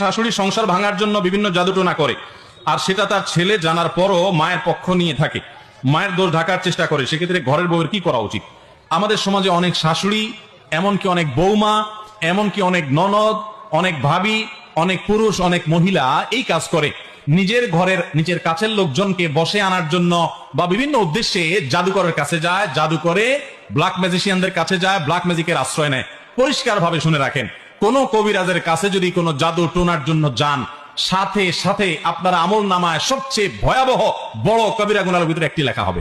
শাশুড়ি সংসার ভাঙার জন্য বিভিন্ন জাদুটোনা করে, আর সেটা তার ছেলে জানার পরও মায়ের পক্ষ নিয়ে থাকে, মায়ের দোষ ঢাকার চেষ্টা করে, সেক্ষেত্রে ঘরের বউয়ের কি করা উচিত? আমাদের সমাজে অনেক শাশুড়ি, এমনকি অনেক বৌমা, এমনকি অনেক ননদ, অনেক ভাবি, অনেক পুরুষ, অনেক মহিলা এই কাজ করে। নিজের ঘরের নিচের কাছের লোকজনকে বসে আনার জন্য বা বিভিন্ন উদ্দেশ্যে জাদুকরের কাছে যায়, জাদু করে, ব্ল্যাক ম্যাজিশিয়ানদের কাছে যায়, ব্ল্যাক ম্যাজিকের আশ্রয় নেয়। পরিষ্কার ভাবে শুনে রাখেন, কোন কবিরাজের কাছে যদি কোনো জাদু টোনার জন্য যান, সাথে সাথে আপনার আমল নামায় সবচেয়ে ভয়াবহ বড় কবিরা গুনার ভিতরে একটি লেখা হবে।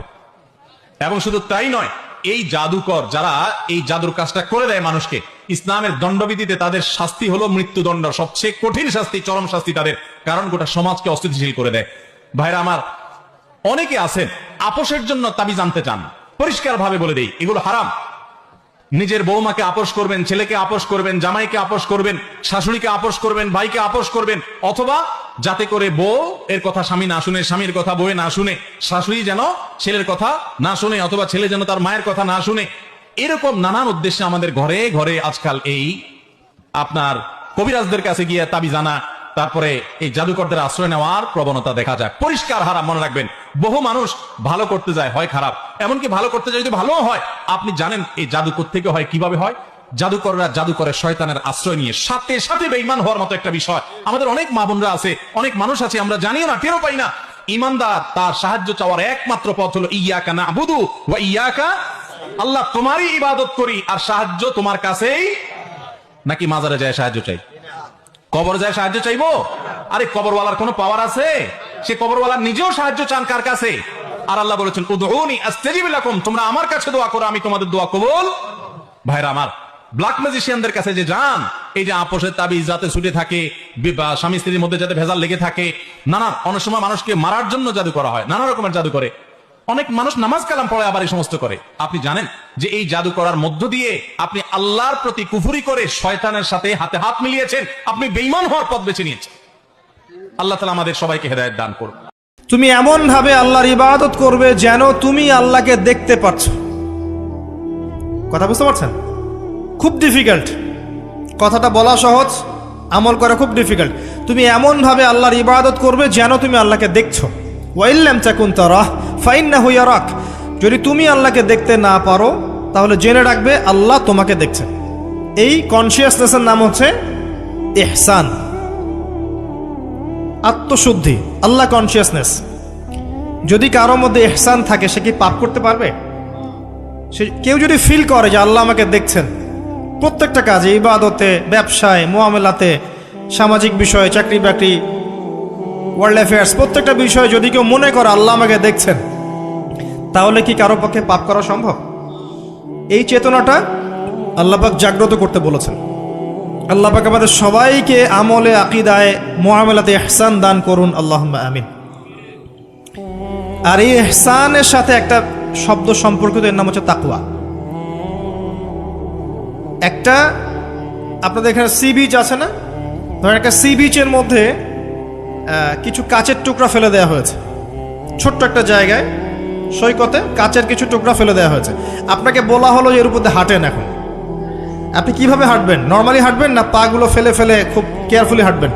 এবং শুধু তাই নয়, এই জাদুকর যারা এই জাদুর কাজটা করে দেয় মানুষকে, ইসলামের দণ্ডবিধিতে তাদের শাস্তি হলো মৃত্যুদণ্ড, সবচেয়ে কঠিন শাস্তি, চরম শাস্তি তাদের, কারণ গোটা সমাজকে অস্থিতিশীল করে দেয়। ভাইরা আমার, অনেকে আছেন আপোষের জন্য তাবিজ আনতে চান, পরিষ্কার ভাবে বলে দেই এগুলো হারাম। নিজের বৌমাকে আপোষ করবেন, ছেলেকে আপোষ করবেন, জামাইকে আপোষ করবেন, শাশুড়িকে আপোষ করবেন, ভাইকে আপোষ করবেন, অথবা যাতে করে বউ এর কথা স্বামী না শুনে, স্বামীর কথা বউয়ে না শুনে, শাশুড়ি যেন ছেলের কথা না শুনে, অথবা ছেলে যেন তার মায়ের কথা না শুনে। এরকম নানান উদ্দেশ্যে আমাদের ঘরে ঘরে আজকাল এই আপনার কবিরাজদের কাছে গিয়ে তাবিজ আনা, তারপরে এই জাদুকরদের আশ্রয় নেওয়ার প্রবণতা দেখা যায়। পরিষ্কার হারাম, মনে রাখবেন। বহু মানুষ ভালো করতে যায়, হয় খারাপ, এমনকি ভালো করতে যায় যদি ভালো হয়, আপনি জানেন এই জাদু থেকে হয়, কিভাবে হয়? জাদুকররা জাদু করে শয়তানের আশ্রয় নিয়ে, সাথে সাথে বেঈমান হওয়ার মতো একটা বিষয়। আমাদের অনেক মা বোনরা আছে, অনেক মানুষ আছে, আমরা জানিও না, টেরও পাই না। ইমানদার তার সাহায্য চাওয়ার একমাত্র পথ হলো ইয়াকা না'বুদু ওয়া ইয়াকা, আল্লাহ তোমারই ইবাদত করি আর সাহায্য তোমার কাছেই। নাকি মাজারে যায় সাহায্য চাই, কবর যায় সাহায্য চাইবো? আরে কবরওয়ালার কোনো পাওয়ার আছে? সে কবরওয়ালার নিজেও সাহায্য চান কার কাছে? আর আল্লাহ বলেছেন উদউনি আস্তাজিব লাকুম, তোমরা আমার কাছে দোয়া করো, আমি তোমাদের দোয়া কবুল। ভাইরা আমার, ব্ল্যাক ম্যাজিশিয়ানদের কাছে যে যান, এই যে আপোষের তাবিজ যাতে ছুটে থাকে, স্বামী স্ত্রীর মধ্যে যাতে ভেজাল লেগে থাকে, অনেক সময় মানুষকে মারার জন্য জাদু করা হয়, নানা রকমের জাদু করে। অনেক মানুষ নামাজ কালাম পড়ে আবার এই সমস্ত করে। আপনি জানেন যে এই জাদু করার মধ্য দিয়ে আপনি আল্লাহর প্রতি কুফরি করে শয়তানের সাথে হাতে হাত মিলিয়েছেন, আপনি বেঈমান হওয়ার পথ বেছে নিয়েছেন। আল্লাহ তাআলা আমাদের সবাইকে হেদায়েত দান করুন। তুমি এমন ভাবে আল্লাহর ইবাদত করবে যেন তুমি আল্লাহকে দেখতে পাচ্ছ। কথা বুঝতে পারছেন? খুব ডিফিকাল্ট, কথাটা বলা সহজ, আমল করা খুব ডিফিকাল্ট। তুমি এমন ভাবে আল্লাহর ইবাদত করবে যেন তুমি আল্লাহকে দেখছো। ওয়াইল্লাম তাকুন তারাহ ফাইন্নাহু ইয়ারাক, যদি তুমি আল্লাহকে দেখতে না পারো তাহলে জেনে রাখবে আল্লাহ তোমাকে দেখছেন। এই কনসিয়াসনেসের নাম হচ্ছে ইহসান, আত্মশুদ্ধি, আল্লাহ কনসিয়াসনেস। যদি কারোর মধ্যে ইহসান থাকে, সে কি পাপ করতে পারবে? সে কেউ যদি ফিল করে যে আল্লাহ আমাকে দেখছেন, প্রত্যেকটা কাজে, ইবাদতে, ব্যবসায়, মুআমালাতে, সামাজিক বিষয়ে, চাকরি বাকরি, ওয়ার্ল্ড অ্যাফেয়ার্স, প্রত্যেকটা বিষয়ে যদি কেউ মনে করে আল্লাহ আমাকে দেখছেন, তাহলে কি কারো পক্ষে পাপ করা সম্ভব? এই চেতনাটা আল্লাহ পাক জাগ্রত করতে বলেছেন। আল্লাহ পাক আমাদের সবাইকে আমলে, আকীদায়, মুআমালাতে ইহসান দান করুন, আল্লাহুম্মা আমিন। আর এই ইহসানের সাথে একটা শব্দ সম্পর্কিত, এর নাম হচ্ছে তাকওয়া। একটা আপনাদের এখানে সি বিচ আছে না? ধরেন একটা সি বিচের মধ্যে কিছু কাচের টুকরা ফেলে দেওয়া হয়েছে, ছোট্ট একটা জায়গায় সৈকতে কাচের কিছু টুকরা ফেলে দেওয়া হয়েছে। আপনাকে বলা হলো যে এর উপর দিয়ে হাঁটেন। এখন আপনি কিভাবে হাঁটবেন? নর্মালি হাঁটবেন না পাগুলো ফেলে ফেলে খুব কেয়ারফুলি হাঁটবেন?